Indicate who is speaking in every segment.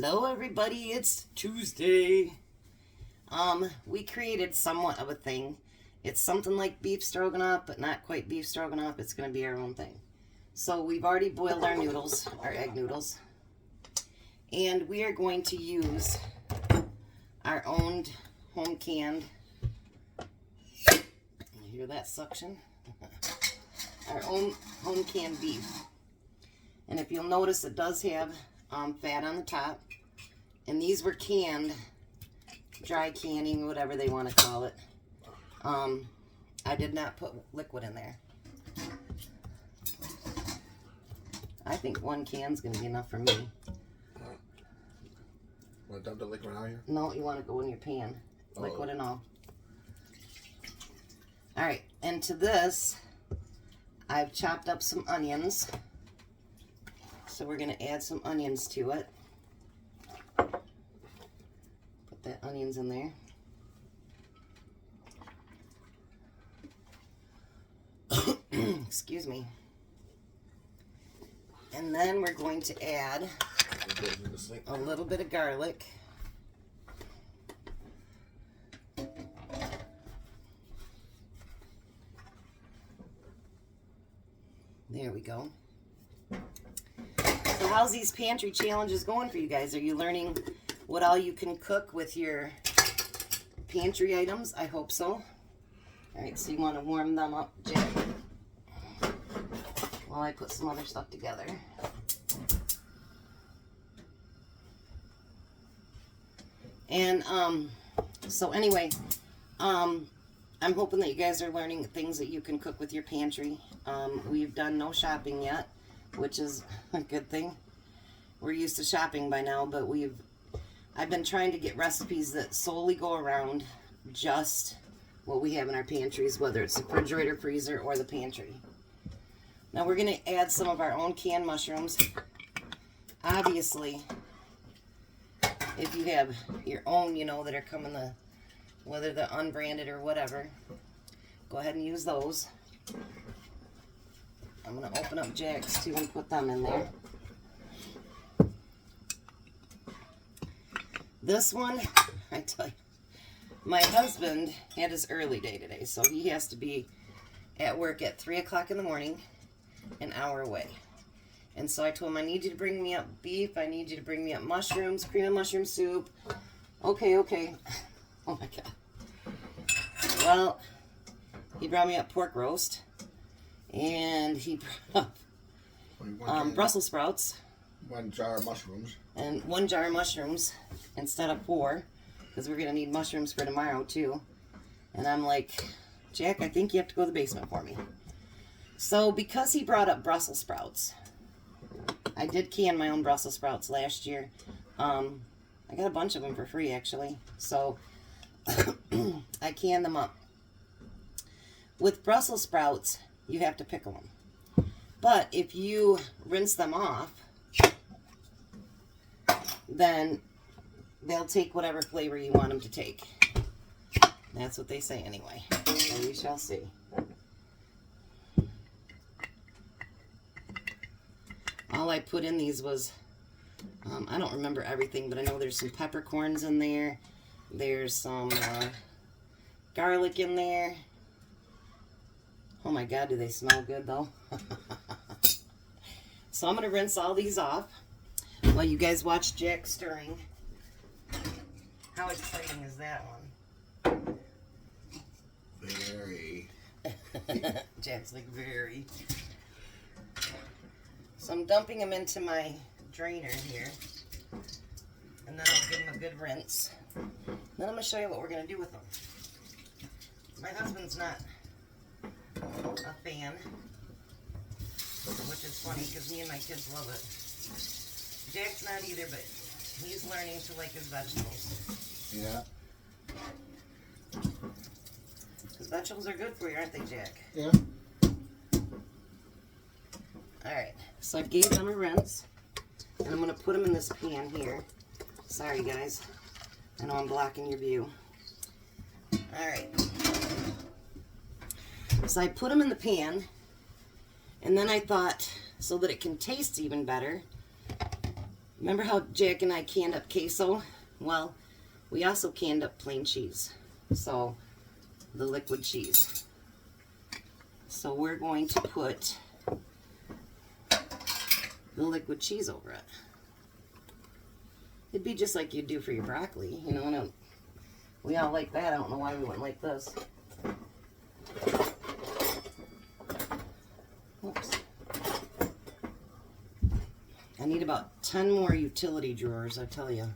Speaker 1: Hello everybody, it's Tuesday. We created somewhat of a thing. It's something like beef stroganoff, but not quite beef stroganoff. It's going to be our own thing. So we've already boiled our noodles, our egg noodles. And we are going to use our own home canned, you hear that suction? Our own home canned beef. And if you'll notice, it does have fat on the top. And these were canned, dry canning, whatever they want to call it. I did not put liquid in there. I think one can's going to be enough for me.
Speaker 2: Want to dump the liquid out here?
Speaker 1: No, you want to go in your pan. Liquid and all. Alright, and to this, I've chopped up some onions. So we're going to add some onions to it. Put that onions in there. Excuse me. And then we're going to add a little bit of garlic. There we go. So how's these pantry challenges going for you guys? Are you learning what all you can cook with your pantry items? I hope so. Alright, so you want to warm them up, Jack, while I put some other stuff together. And, so anyway, I'm hoping that you guys are learning things that you can cook with your pantry. We've done no shopping yet, which is a good thing. We're used to shopping by now, but I've been trying to get recipes that solely go around just what we have in our pantries, whether it's the refrigerator, freezer, or the pantry. Now we're going to add some of our own canned mushrooms. Obviously, if you have your own, you know, that are coming whether they're unbranded or whatever, go ahead and use those. I'm going to open up Jack's too and put them in there. This one, I tell you, my husband had his early day today, so he has to be at work at 3 o'clock in the morning, an hour away. And so I told him, I need you to bring me up beef, I need you to bring me up mushrooms, cream and mushroom soup. Okay. Oh my God. Well, he brought me up pork roast, and he brought up Brussels sprouts.
Speaker 2: 1 jar of mushrooms.
Speaker 1: And 1 jar of mushrooms instead of 4, because we're going to need mushrooms for tomorrow too. And I'm like, Jack, I think you have to go to the basement for me. So because he brought up Brussels sprouts, I did can my own Brussels sprouts last year. I got a bunch of them for free actually. So I canned them up. With Brussels sprouts, you have to pickle them. But if you rinse them off, then they'll take whatever flavor you want them to take. That's what they say anyway. So we shall see. All I put in these was, I don't remember everything, but I know there's some peppercorns in there. There's some garlic in there. Oh my God, do they smell good though? So I'm going to rinse all these off while you guys watch Jack stirring. How exciting is that one?
Speaker 2: Very.
Speaker 1: Jack's like, very. So I'm dumping them into my drainer here. And then I'll give them a good rinse. Then I'm going to show you what we're going to do with them. My husband's not a fan, which is funny because me and my kids love it. Jack's not either, but he's learning to like his vegetables.
Speaker 2: Yeah.
Speaker 1: Because vegetables are good for you, aren't they, Jack?
Speaker 2: Yeah.
Speaker 1: Alright, so I gave them a rinse, and I'm going to put them in this pan here. Sorry, guys. I know I'm blocking your view. Alright. So I put them in the pan, and then I thought, so that it can taste even better, Remember how Jack and I canned up queso? Well, we also canned up plain cheese. So, the liquid cheese. So we're going to put the liquid cheese over it. It'd be just like you'd do for your broccoli, you know. And we all like that. I don't know why we wouldn't like this. Oops. I need about 10 more utility drawers, I tell you.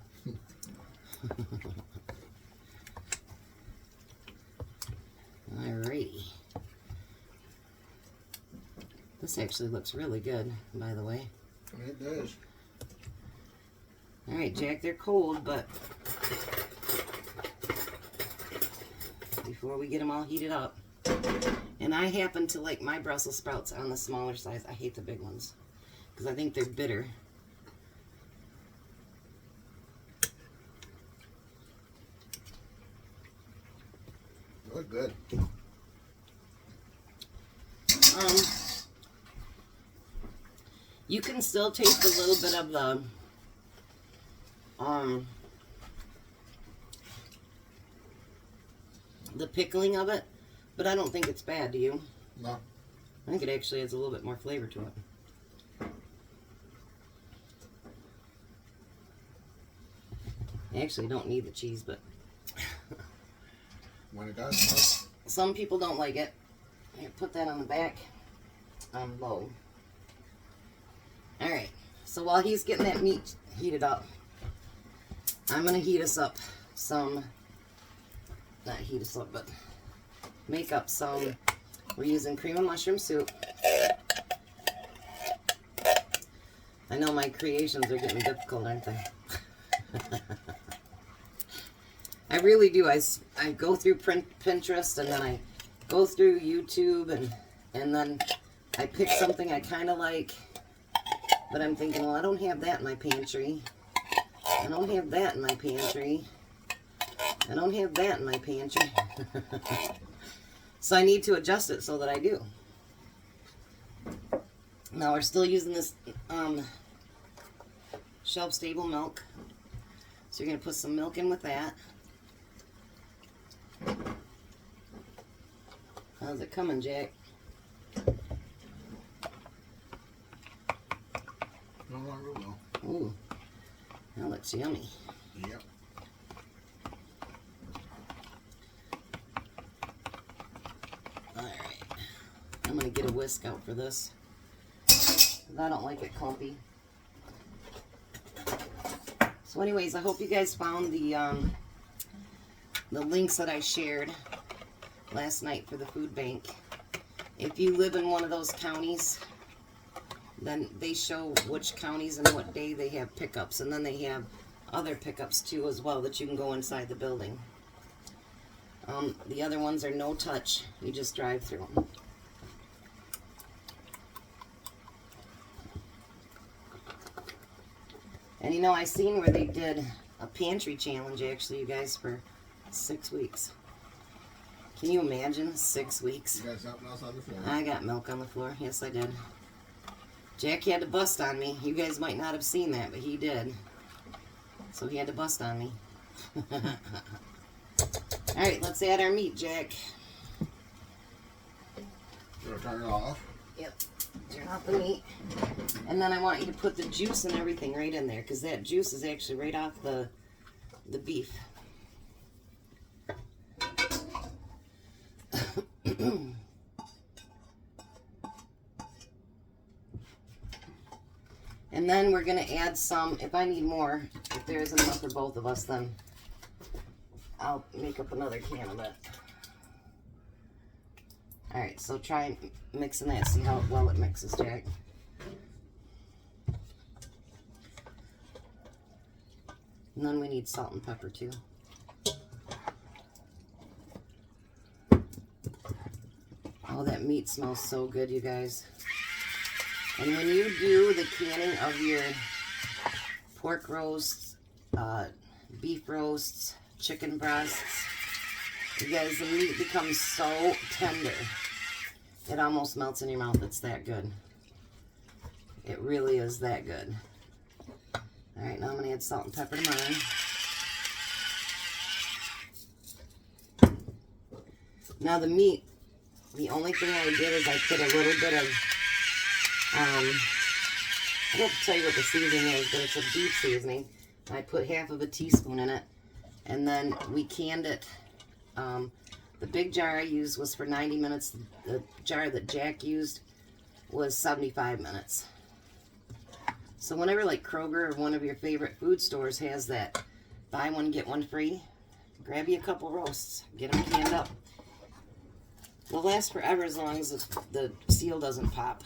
Speaker 1: Alrighty. This actually looks really good, by the way.
Speaker 2: It does.
Speaker 1: Alright, Jack, they're cold, but before we get them all heated up. And I happen to like my Brussels sprouts on the smaller size. I hate the big ones because I think they're bitter.
Speaker 2: They look good.
Speaker 1: You can still taste a little bit of the pickling of it, but I don't think it's bad, do you?
Speaker 2: No.
Speaker 1: I think it actually adds a little bit more flavor to it. I actually don't need the cheese, but
Speaker 2: When it does,
Speaker 1: some people don't like it. Here, put that on the back on low. Alright, so while he's getting that meat heated up, I'm going to heat us up some, not heat us up, but make up some. We're using cream of mushroom soup. I know my creations are getting difficult, aren't they? I really do. I go through Pinterest, and then I go through YouTube, and then I pick something I kind of like, but I'm thinking, well, I don't have that in my pantry. I don't have that in my pantry. I don't have that in my pantry. So I need to adjust it so that I do. Now we're still using this shelf-stable milk. So you're going to put some milk in with that. How's it coming, Jack?
Speaker 2: no longer will.
Speaker 1: Ooh, that looks yummy.
Speaker 2: Yep.
Speaker 1: Alright. I'm going to get a whisk out for this. I don't like it clumpy. So anyways, I hope you guys found the links that I shared last night for the food bank. If you live in one of those counties, then they show which counties and what day they have pickups, and then they have other pickups too as well that you can go inside the building. The other ones are no touch. You just drive through them. And you know, I seen where they did a pantry challenge, actually, you guys, for 6 weeks. Can you imagine 6 weeks?
Speaker 2: You got something else on the floor?
Speaker 1: I got milk on the floor. Yes, I did. Jack had to bust on me. You guys might not have seen that, but he did. So he had to bust on me. Alright, let's add our meat, Jack.
Speaker 2: Gonna turn it off.
Speaker 1: Yep. Turn off the meat. And then I want you to put the juice and everything right in there, because that juice is actually right off the beef. And then we're going to add some, if I need more, if there isn't enough for both of us, then I'll make up another can of it. Alright, so try mixing that, see how well it mixes, Jack. And then we need salt and pepper too. Oh, that meat smells so good, you guys. And when you do the canning of your pork roasts, beef roasts, chicken breasts, you guys, the meat becomes so tender. It almost melts in your mouth. It's that good. It really is that good. Alright, now I'm going to add salt and pepper to mine. Now the meat, the only thing I did is I put a little bit of, I don't have to tell you what the seasoning is, but it's a beef seasoning. I put half of a teaspoon in it, and then we canned it. The big jar I used was for 90 minutes. The jar that Jack used was 75 minutes. So whenever like Kroger or one of your favorite food stores has that buy one, get one free, grab you a couple roasts, get them canned up. They'll last forever as long as the seal doesn't pop.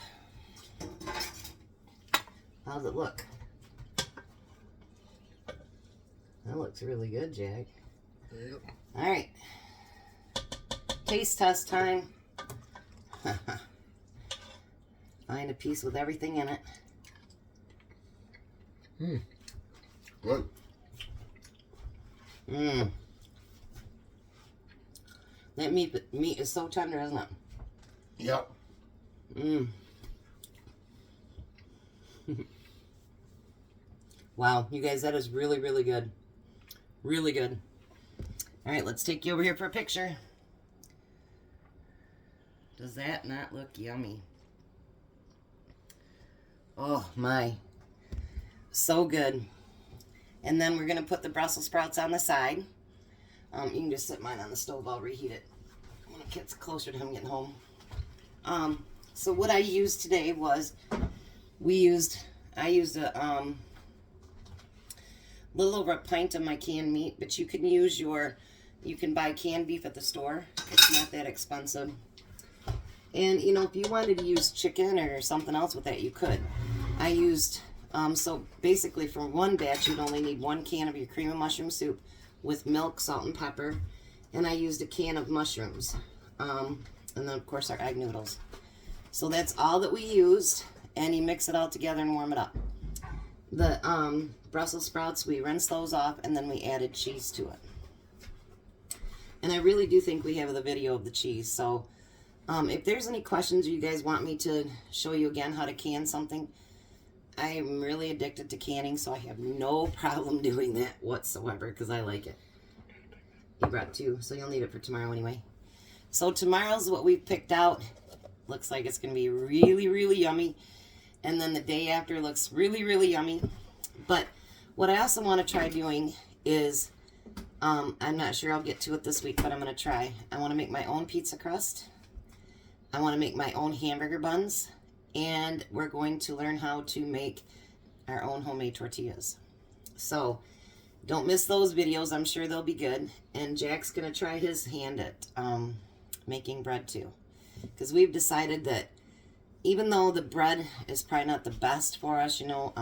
Speaker 1: How's it look? That looks really good, Jack.
Speaker 2: Yep.
Speaker 1: Alright. Taste test time. Find a piece with everything in it.
Speaker 2: Good.
Speaker 1: That meat is so tender, isn't it?
Speaker 2: Yep.
Speaker 1: Wow, you guys, that is really, really good. Really good. All right, let's take you over here for a picture. Does that not look yummy? Oh, my. So good. And then we're going to put the Brussels sprouts on the side. You can just set mine on the stove. I'll reheat it when it gets closer to him getting home. So what I used today was, I used a little over a pint of my canned meat, but you can use you can buy canned beef at the store. It's not that expensive. And, you know, if you wanted to use chicken or something else with that, you could. I used, so basically for one batch, you'd only need 1 can of your cream of mushroom soup with milk, salt, and pepper. And I used a can of mushrooms. And then, of course, our egg noodles. So that's all that we used. And you mix it all together and warm it up. The Brussels sprouts, we rinsed those off, and then we added cheese to it. And I really do think we have the video of the cheese. So if there's any questions or you guys want me to show you again how to can something, I am really addicted to canning, so I have no problem doing that whatsoever because I like it. You brought 2, so you'll need it for tomorrow anyway. So tomorrow's what we've picked out. Looks like it's going to be really, really yummy. And then the day after looks really, really yummy. But what I also want to try doing is, I'm not sure I'll get to it this week, but I'm going to try. I want to make my own pizza crust. I want to make my own hamburger buns. And we're going to learn how to make our own homemade tortillas. So don't miss those videos. I'm sure they'll be good. And Jack's going to try his hand at making bread too. Because we've decided that even though the bread is probably not the best for us, you know,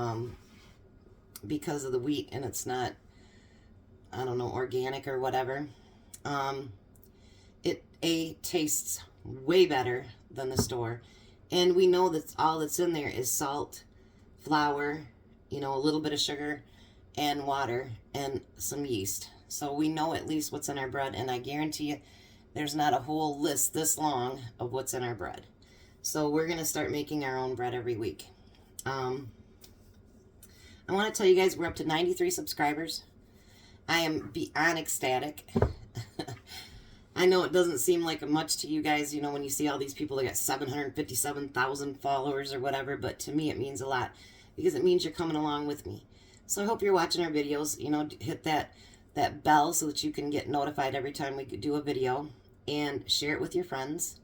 Speaker 1: because of the wheat and it's not, I don't know, organic or whatever, it tastes way better than the store. And we know that all that's in there is salt, flour, you know, a little bit of sugar and water and some yeast. So we know at least what's in our bread, and I guarantee you there's not a whole list this long of what's in our bread. So we're going to start making our own bread every week. I want to tell you guys we're up to 93 subscribers. I am beyond ecstatic. I know it doesn't seem like much to you guys, you know, when you see all these people that got 757,000 followers or whatever, but to me it means a lot because it means you're coming along with me. So I hope you're watching our videos. You know, hit that bell so that you can get notified every time we do a video, and share it with your friends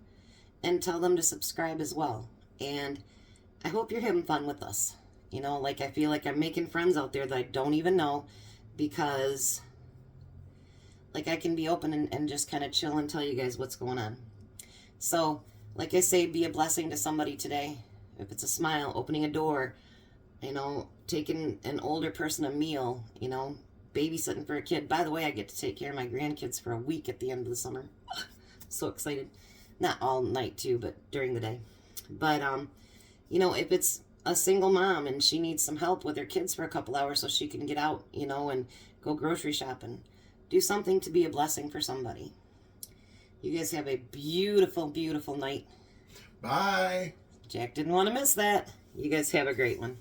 Speaker 1: and tell them to subscribe as well. And I hope you're having fun with us. You know, like I feel like I'm making friends out there that I don't even know because like I can be open and just kind of chill and tell you guys what's going on. So, like I say, be a blessing to somebody today. If it's a smile, opening a door, you know, taking an older person a meal, you know, babysitting for a kid. By the way, I get to take care of my grandkids for a week at the end of the summer. So excited. Not all night too, but during the day. But, you know, if it's a single mom and she needs some help with her kids for a couple hours so she can get out, you know, and go grocery shopping, do something to be a blessing for somebody. You guys have a beautiful, beautiful night.
Speaker 2: Bye.
Speaker 1: Jack didn't want to miss that. You guys have a great one.